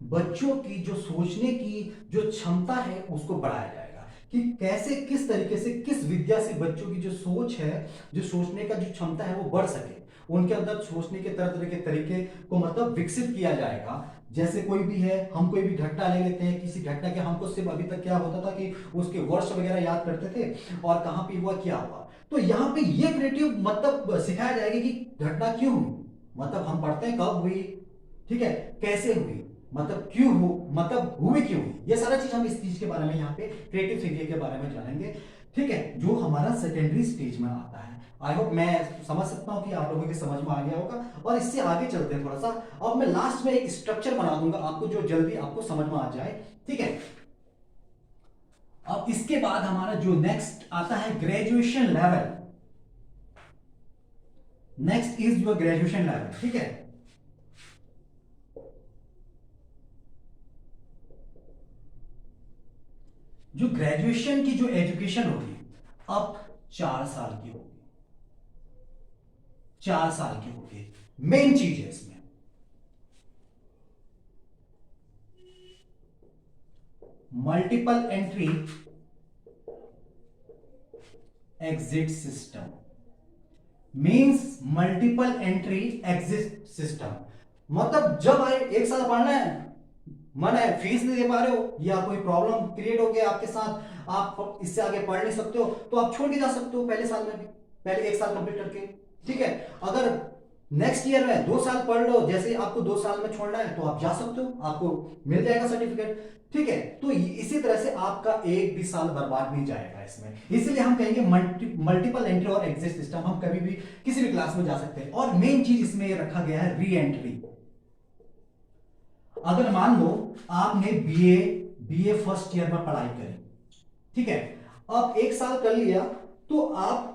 बच्चों की जो सोचने की जो क्षमता है उसको बढ़ाया जाएगा कि कैसे किस तरीके से किस विद्या से बच्चों की जो सोच है, जो सोचने का जो क्षमता है वो बढ़ सके, उनके अंदर सोचने के तरह तरह के तरीके को मतलब विकसित किया जाएगा। जैसे कोई भी है, हम कोई भी घटना ले लेते हैं, किसी घटना के हमको सिर्फ अभी तक क्या होता था कि उसके वर्ष वगैरह याद करते थे और कहां पे हुआ क्या हुआ, तो यहाँ पे ये क्रिएटिव मतलब सिखाया जाएगा कि घटना क्यों हुई, मतलब हम पढ़ते हैं कब हुई, ठीक है, कैसे हुई, मतलब क्यों हो, मतलब हुई क्यों, ये सारा चीज हम इस चीज के बारे में यहाँ पे क्रिएटिव थिंकिंग के बारे में जानेंगे। ठीक है, जो हमारा सेकेंडरी स्टेज में आता है। आई होप मैं समझ सकता हूं कि आप लोगों के समझ में आ गया होगा। और इससे आगे चलते हैं थोड़ा सा, और मैं लास्ट में एक स्ट्रक्चर बना दूंगा आपको जो जल्दी आपको समझ में आ जाए। ठीक है, अब इसके बाद हमारा जो नेक्स्ट आता है graduation level. Next is your graduation level. ठीक है, जो ग्रेजुएशन की जो एजुकेशन होगी अब 4 साल की होगी, 4 साल की होगी। मेन चीज है इसमें multiple entry exit system, means multiple entry exit system. मतलब जब आए 1 साल पढ़ना है, मन है, फीस नहीं दे पा रहे हो या कोई प्रॉब्लम क्रिएट हो गया आपके साथ, आप इससे आगे पढ़ नहीं सकते हो, तो आप छोड़ के जा सकते हो पहले साल में भी, पहले 1 साल कंप्लीट करके। ठीक है, अगर नेक्स्ट ईयर में 2 साल पढ़ लो, जैसे आपको 2 साल में छोड़ना है तो आप जा सकते हो, आपको मिल जाएगा सर्टिफिकेट। ठीक है, तो इसी तरह से आपका एक भी साल बर्बाद नहीं जाएगा इसमें, इसलिए हम कहेंगे मल्टीपल एंट्री और एग्जिट सिस्टम, हम कभी भी किसी भी क्लास में जा सकते हैं। और मेन चीज इसमें ये रखा गया है री एंट्री। अगर मान लो आपने बीए फर्स्ट ईयर में पढ़ाई करी, ठीक है, अब 1 साल कर लिया, तो आप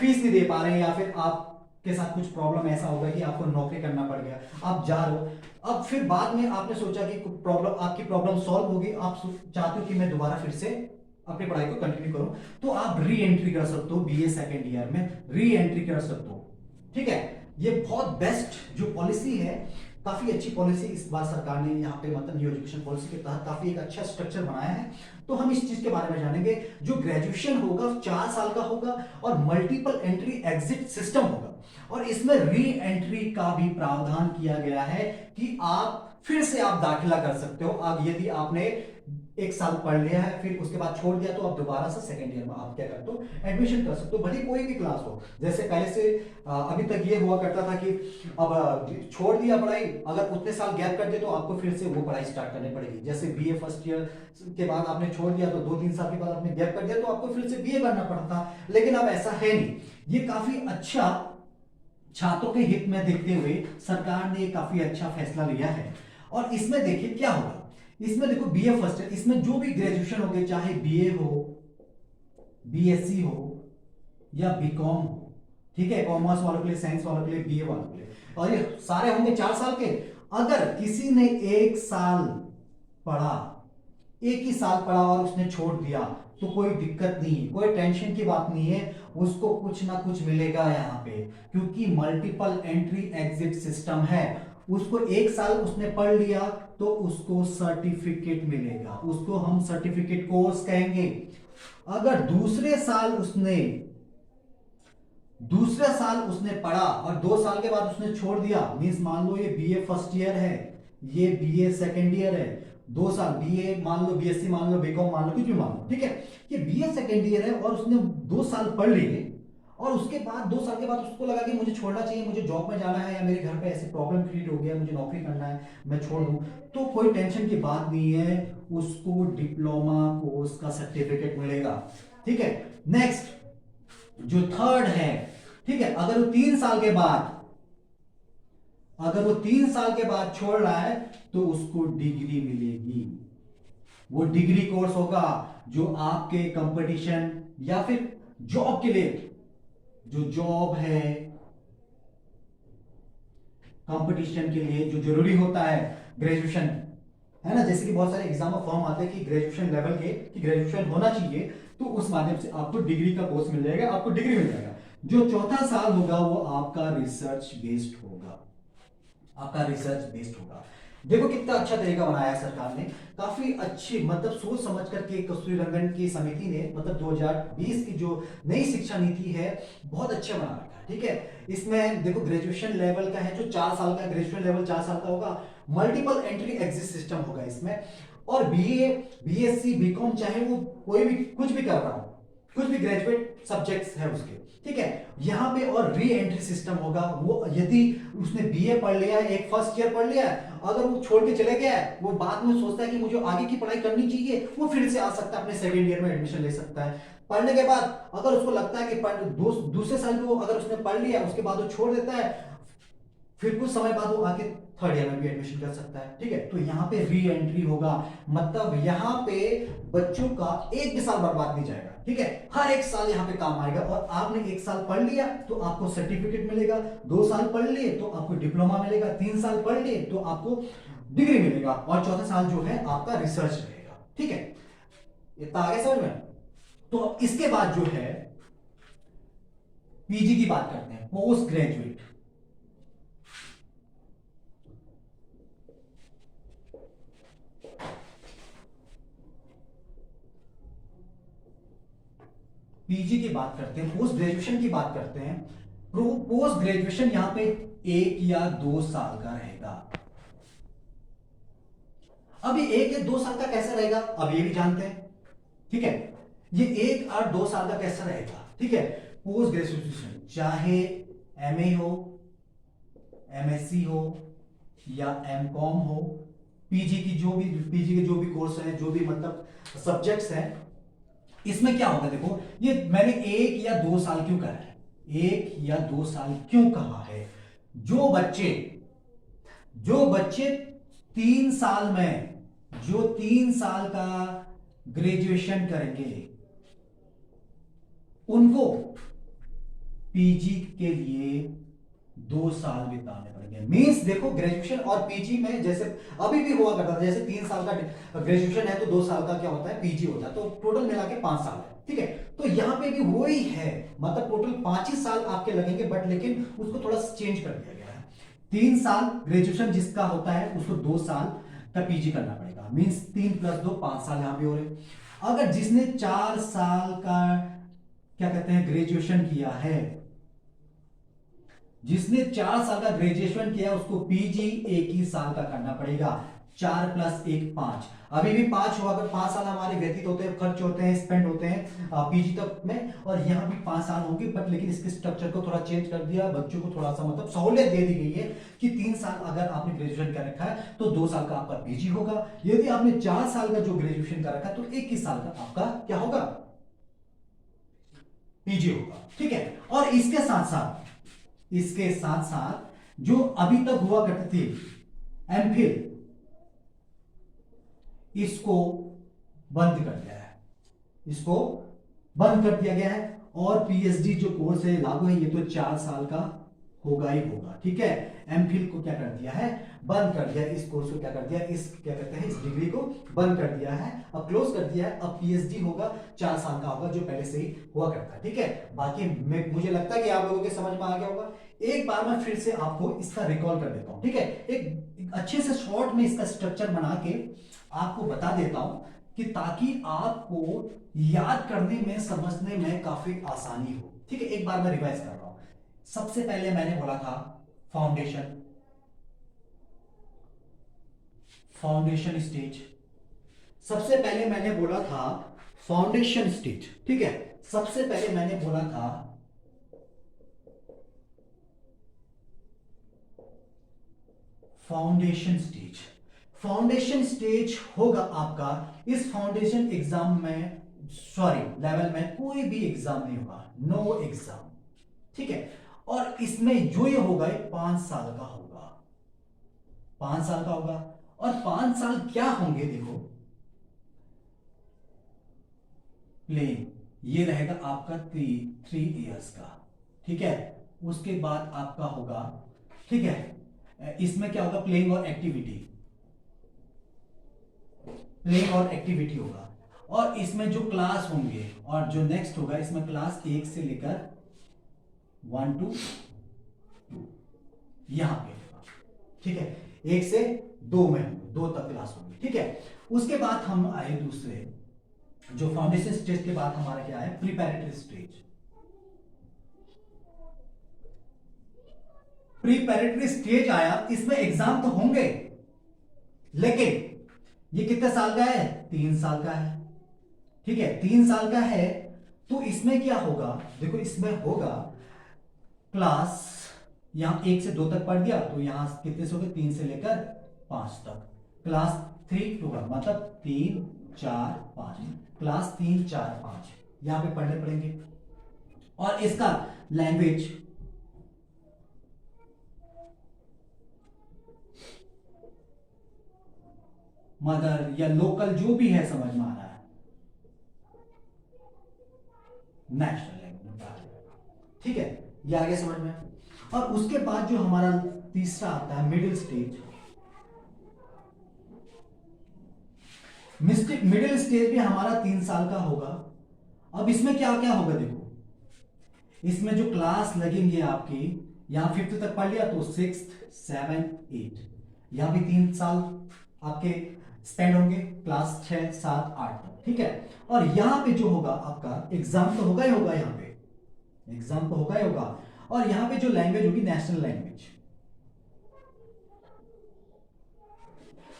फीस नहीं दे पा रहे हैं या फिर आपके साथ कुछ प्रॉब्लम ऐसा होगा कि आपको नौकरी करना पड़ गया, आप जा रहे हो, अब फिर बाद में आपने सोचा कि प्रॉब्लम, आपकी प्रॉब्लम सॉल्व होगी, आप चाहते हो कि मैं दोबारा फिर से अपनी पढ़ाई को कंटिन्यू करूं, तो आप री एंट्री कर सकते हो, बीए सेकेंड ईयर में री एंट्री कर सकते हो। ठीक है, ये बहुत बेस्ट जो पॉलिसी है, काफी अच्छी पॉलिसी इस बार सरकार ने यहाँ पे मतलब न्यू एजुकेशन पॉलिसी के तहत काफी एक अच्छा स्ट्रक्चर बनाया है। तो हम इस चीज के बारे में जानेंगे। जो ग्रेजुएशन होगा 4 साल का होगा और मल्टीपल एंट्री एग्जिट सिस्टम होगा, और इसमें री एंट्री का भी प्रावधान किया गया है कि आप फिर से आप दाखिला कर सकते हो। अब यदि आपने 1 साल पढ़ लिया है फिर उसके बाद छोड़ दिया, तो आप दोबारा से सेकेंड ईयर में आप क्या करते हो, एडमिशन कर सकते हो, भले कोई भी क्लास हो। जैसे पहले से अभी तक ये हुआ करता था कि अब छोड़ दिया पढ़ाई, अगर उतने साल गैप कर दिए तो आपको फिर से वो पढ़ाई स्टार्ट करनी पड़ेगी। जैसे बीए फर्स्ट ईयर के बाद आपने छोड़ दिया तो 2-3 साल के बाद आपने गैप कर दिया तो आपको फिर से बीए करना पड़ता, लेकिन अब ऐसा है नहीं। ये काफी अच्छा, छात्रों के हित में देखते हुए सरकार ने काफी अच्छा फैसला लिया है। और इसमें देखिए क्या होगा, इसमें देखो बीए फर्स्ट ईयर, इसमें जो भी ग्रेजुएशन हो गए, चाहे बीए हो, बीएससी हो या बीकॉम हो, ठीक है, कॉमर्स वालों के लिए, साइंस वालों के लिए, बीए वालों के लिए, और ये सारे होंगे 4 साल के। अगर किसी ने 1 साल पढ़ा, एक ही साल पढ़ा और उसने छोड़ दिया, तो कोई दिक्कत नहीं है, कोई टेंशन की बात नहीं है, उसको कुछ ना कुछ मिलेगा यहाँ पे, क्योंकि मल्टीपल एंट्री एग्जिट सिस्टम है। उसको एक साल उसने पढ़ लिया तो उसको सर्टिफिकेट मिलेगा, उसको हम सर्टिफिकेट कोर्स कहेंगे। अगर दूसरे साल उसने पढ़ा और 2 साल के बाद उसने छोड़ दिया, मींस मान लो ये बीए फर्स्ट ईयर है, ये बीए सेकेंड ईयर है, 2 साल बीए मान लो, बीएससी मान लो, बीकॉम मान लो, कुछ भी मान लो, ठीक है, ये बीए सेकेंड ईयर है और उसने 2 साल पढ़ लिए और उसके बाद 2 साल के बाद उसको लगा कि मुझे छोड़ना चाहिए, मुझे जॉब में जाना है या मेरे घर पे ऐसे प्रॉब्लम क्रिएट हो गया, मुझे नौकरी करना है, मैं छोड़ दूं, तो कोई टेंशन की बात नहीं है, उसको डिप्लोमा कोर्स का सर्टिफिकेट मिलेगा। ठीक है, नेक्स्ट जो थर्ड है, ठीक है, अगर वो 3 साल के बाद छोड़ रहा है तो उसको डिग्री मिलेगी। वो डिग्री कोर्स होगा जो आपके कंपटीशन या फिर जॉब के लिए, जो जॉब है कंपटीशन के लिए जो जरूरी होता है, ग्रेजुएशन है ना, जैसे कि बहुत सारे एग्जाम में फॉर्म आते हैं कि ग्रेजुएशन लेवल के, कि ग्रेजुएशन होना चाहिए, तो उस माध्यम से आपको डिग्री का कोर्स मिल जाएगा, आपको डिग्री मिल जाएगा। जो चौथा साल होगा वो आपका रिसर्च बेस्ड होगा, आपका रिसर्च बेस्ड होगा। देखो कितना अच्छा तरीका बनाया है सरकार ने, काफी अच्छी, मतलब सोच समझ करके कस्तूरी रंगन की समिति ने, मतलब 2020 की जो नई शिक्षा नीति है बहुत अच्छा बना रखा है। ठीक है, इसमें देखो ग्रेजुएशन लेवल का है जो 4 साल का, ग्रेजुएशन लेवल 4 साल का होगा, मल्टीपल एंट्री एग्जिट सिस्टम होगा इसमें, और बीए बीएससी बीकॉम चाहे वो कोई भी कुछ भी कर रहा हो, कुछ भी ग्रेजुएट सब्जेक्ट्स है उसके, ठीक है, यहाँ पे और री एंट्री सिस्टम होगा। वो यदि उसने बीए पढ़ लिया है, एक फर्स्ट ईयर पढ़ लिया है, अगर वो छोड़ के चले गया है, वो बाद में सोचता है कि मुझे आगे की पढ़ाई करनी चाहिए, वो फिर से आ सकता है, अपने सेकेंड ईयर में एडमिशन ले सकता है। पढ़ने के बाद अगर उसको लगता है कि दूसरे साल में वो अगर उसने पढ़ लिया, उसके बाद वो छोड़ देता है, फिर कुछ समय बाद वो आके थर्ड ईयर में भी एडमिशन कर सकता है। ठीक है, तो यहाँ पे री एंट्री होगा, मतलब यहाँ पे बच्चों का एक भी साल बर्बाद नहीं जाएगा। ठीक है, हर एक साल यहाँ पे काम आएगा, और आपने एक साल पढ़ लिया तो आपको सर्टिफिकेट मिलेगा, 2 साल पढ़ लिए तो आपको डिप्लोमा मिलेगा, 3 साल पढ़ लिए तो आपको डिग्री मिलेगा, और चौथा साल जो है आपका रिसर्च रहेगा। ठीक है, इतना आगे समझ में। तो इसके बाद जो है पीजी की बात करते हैं, पोस्ट ग्रेजुएट। पीजी की बात करते हैं, पोस्ट ग्रेजुएशन की बात करते हैं। पोस्ट ग्रेजुएशन यहां पे 1 या 2 साल का रहेगा। अभी 1 या 2 साल का कैसा रहेगा, अब ये भी जानते हैं। ठीक है, ये 1 और 2 साल का कैसा रहेगा। ठीक है, पोस्ट ग्रेजुएशन चाहे एमए हो, एमएससी हो या एमकॉम हो, पीजी के जो भी कोर्स है, जो भी मतलब सब्जेक्ट्स हैं, इसमें क्या होगा, देखो ये मैंने 1 या 2 साल क्यों कहा है, 1 या 2 साल क्यों कहा है, जो बच्चे 3 साल में, जो 3 साल का ग्रेजुएशन करेंगे, उनको पीजी के लिए 2 साल बिताने पड़ेंगे। मींस देखो ग्रेजुएशन और पीजी में जैसे अभी भी हुआ करता था, जैसे 3 साल का ग्रेजुएशन है तो 2 साल का क्या होता है, पीजी होता है, तो टोटल मिला के 5 साल है। ठीक है, तो यहां पे भी वही है, मतलब टोटल 5 ही साल आपके लगेंगे, बट लेकिन उसको थोड़ा चेंज कर दिया गया है। 3 साल ग्रेजुएशन जिसका होता है उसको 2 साल का पीजी करना पड़ेगा, मींस 3 + 2 5 साल यहां पे हो रहे। अगर जिसने 4 साल का क्या कहते हैं ग्रेजुएशन किया है, जिसने 4 साल का ग्रेजुएशन किया उसको पीजी 1 ही साल का करना पड़ेगा, 4 + 1 5, अभी भी 5 हुआ, अगर 5 साल हमारे व्यतीत होते हैं, खर्च होते हैं, स्पेंड होते हैं पीजी तक में, और यहाँ भी 5 साल होंगे, बट लेकिन इसके स्ट्रक्चर को थोड़ा चेंज कर दिया, बच्चों को थोड़ा सा मतलब सहूलियत दे दी गई है कि 3 साल अगर आपने ग्रेजुएशन कर रखा है तो 2 साल का आपका पीजी होगा, यदि आपने 4 साल का जो ग्रेजुएशन कर रखा है तो 1 ही साल का आपका क्या होगा, पीजी होगा। ठीक है, और इसके साथ साथ जो अभी तक हुआ करते थे एमफिल, इसको बंद कर दिया है, इसको बंद कर दिया गया है, और पीएचडी जो कोर्स है लागू है, ये तो 4 साल का होगा ही होगा, ठीक है। एमफिल को क्या कर दिया है, बंद कर दिया, इस कोर्स को क्या कर दिया, इस क्या कहते हैं, इस डिग्री को बंद कर दिया है, अब क्लोज कर दिया है। अब पीएचडी होगा 4 साल का होगा, जो पहले से ही हुआ करता है, ठीक है। बाकी मुझे लगता है कि आप लोगों के समझ में आ गया होगा। एक बार मैं फिर से आपको इसका रिकॉल कर देता हूं, ठीक है। एक अच्छे से शॉर्ट में इसका स्ट्रक्चर बना के आपको बता देता हूं, कि ताकि आपको याद करने में, समझने में काफी आसानी हो, ठीक है। एक बार मैं रिवाइज कर रहा हूं। सबसे पहले मैंने बोला था फाउंडेशन, फाउंडेशन स्टेज। सबसे पहले मैंने बोला था फाउंडेशन स्टेज, ठीक है। सबसे पहले मैंने बोला था फाउंडेशन स्टेज। फाउंडेशन स्टेज होगा आपका, इस फाउंडेशन एग्जाम में, सॉरी लेवल में कोई भी एग्जाम नहीं होगा, नो एग्जाम, ठीक है। और इसमें जो ये होगा 5 साल का होगा, 5 साल का होगा। और 5 साल क्या होंगे, देखो प्लेन, ये रहेगा आपका 3 इयर्स का, ठीक है। उसके बाद आपका होगा, ठीक है, इसमें क्या होगा, प्लेइंग और एक्टिविटी, प्लेइंग और एक्टिविटी होगा। और इसमें जो क्लास होंगे, और जो नेक्स्ट होगा, इसमें क्लास 1 से लेकर 1 to 2 यहां पे होगा, ठीक है। 1 से 2 में होंगे, 2 तक क्लास होंगी, ठीक है। उसके बाद हम आए दूसरे, जो फाउंडेशन स्टेज के बाद हमारा क्या है, प्रिपैरेटरी स्टेज। प्रिपैरेटरी स्टेज आया, इसमें एग्जाम तो होंगे, लेकिन ये कितने साल का है, 3 साल का है, ठीक है। 3 साल का है, तो इसमें क्या होगा, देखो इसमें होगा क्लास, यहां 1 से 2 तक पढ़ दिया, तो यहां कितने से हो गए, 3 से लेकर 5 तक। क्लास 3 होगा, मतलब 3 4 5, क्लास 3 4 5 यहां पे पढ़ने पड़ेंगे। और इसका लैंग्वेज, मदर या लोकल जो भी है, समझ में आ रहा है, नेशनल लैंग्वेज, ठीक है। ये आगे समझ में। और उसके बाद जो हमारा तीसरा आता है, मिडिल स्टेज। मिडिल स्टेज भी हमारा 3 साल का होगा। अब इसमें क्या क्या होगा, देखो इसमें जो क्लास लगेंगे आपकी, यहां 5th तक पढ़ लिया, तो 6th 7th 8 यहां भी 3 साल आपके स्पेंड होंगे, क्लास 6 7 8 तक, ठीक है। और यहां पे जो होगा आपका एग्जाम तो होगा ही होगा, यहां पे एग्जाम तो होगा ही होगा। और यहां पे जो लैंग्वेज होगी, नेशनल लैंग्वेज,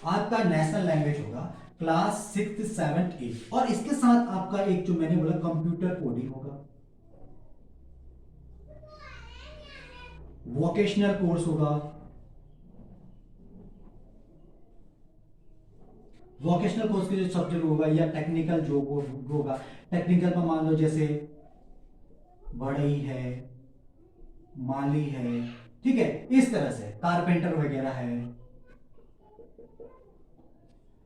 आपका नेशनल लैंग्वेज होगा, क्लास 6th 7th 8। और इसके साथ आपका एक जो मैंने बोला, कंप्यूटर कोडिंग होगा, वोकेशनल कोर्स होगा। वोकेशनल कोर्स के जो सब्जेक्ट होगा, या टेक्निकल जो होगा, टेक्निकल में मान लो जैसे बढ़ई है, माली है, ठीक है, इस तरह से कारपेंटर वगैरह है,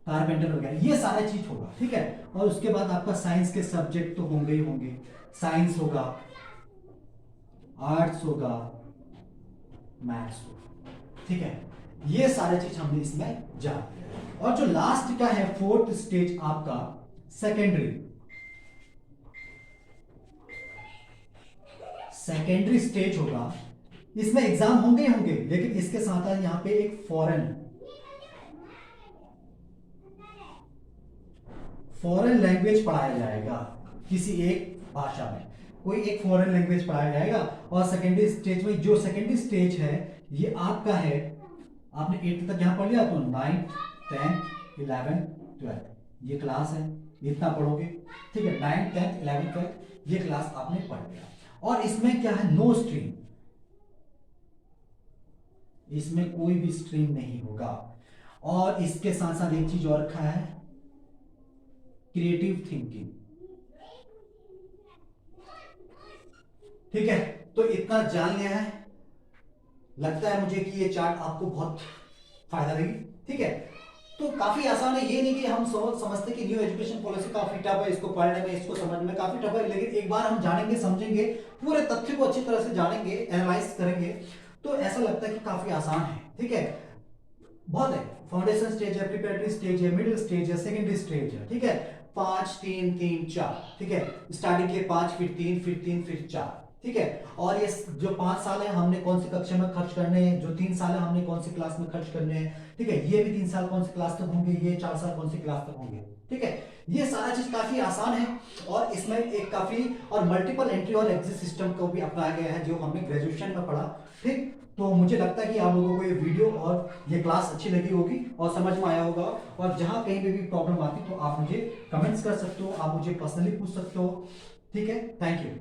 कारपेंटर वगैरह, ये सारा चीज होगा, ठीक है। और उसके बाद आपका साइंस के सब्जेक्ट तो होंगे ही होंगे, साइंस होगा, आर्ट्स होगा, मैथ्स होगा, ठीक है। ये सारे चीज हमने इसमें जान लिया। और जो लास्ट का है 4th स्टेज आपका सेकेंडरी, सेकेंडरी स्टेज होगा। इसमें एग्जाम होंगे ही होंगे, लेकिन इसके साथ यहां पे एक फॉरेन लैंग्वेज पढ़ाया जाएगा, किसी एक भाषा में कोई एक फॉरेन लैंग्वेज पढ़ाया जाएगा। और सेकेंडरी स्टेज में, जो सेकेंडरी स्टेज है ये आपका है, आपने 8th तक यहां पढ़ लिया, तो 9th 10th 11th 12th ये क्लास है, इतना पढ़ोगे, ठीक है। 9th 10th 11th 12th ये क्लास आपने पढ़ लिया। और इसमें क्या है, नो स्ट्रीम, इसमें कोई भी स्ट्रीम नहीं होगा। और इसके साथ साथ एक चीज और रखा है, क्रिएटिव थिंकिंग, ठीक है। तो इतना जान लिया है, लगता है मुझे कि ये चार्ट आपको बहुत फायदा देगी, ठीक है। तो काफी आसान है, ये नहीं कि हम समझते कि न्यू एजुकेशन पॉलिसी काफी टफ है, इसको पढ़ने में, इसको समझने में काफी टफ है, लेकिन एक बार हम जानेंगे, समझेंगे, पूरे तथ्य को अच्छी तरह से जानेंगे, एनालाइज करेंगे, तो ऐसा लगता है कि काफी आसान है, ठीक है, बहुत है। फाउंडेशन स्टेज है, प्रिपरेटरी स्टेज है, मिडिल स्टेज है, सेकेंडरी स्टेज है, ठीक है। 5 3 3 4, ठीक है, स्टार्टिंग के 5 फिर 3 फिर 3 फिर 4, ठीक है। और ये जो 5 साल है हमने कौन सी कक्षा में खर्च करने हैं, जो 3 साल है हमने कौन सी क्लास में खर्च करने हैं, ठीक है। ये भी 3 साल कौन सी क्लास तक होंगे, ये 4 साल कौन सी क्लास तक होंगे, ठीक है। ये सारा चीज काफी आसान है और इसमें एक काफी और मल्टीपल एंट्री और एग्जिट सिस्टम को भी अपनाया गया है जो हमने ग्रेजुएशन में पढ़ा, ठीक। तो मुझे लगता है कि आप लोगों को ये वीडियो और ये क्लास अच्छी लगी होगी और समझ में आया होगा। और जहां कहीं पे भी प्रॉब्लम आती तो आप मुझे कमेंट्स कर सकते हो, आप मुझे पर्सनली पूछ सकते हो, ठीक है। Thank you.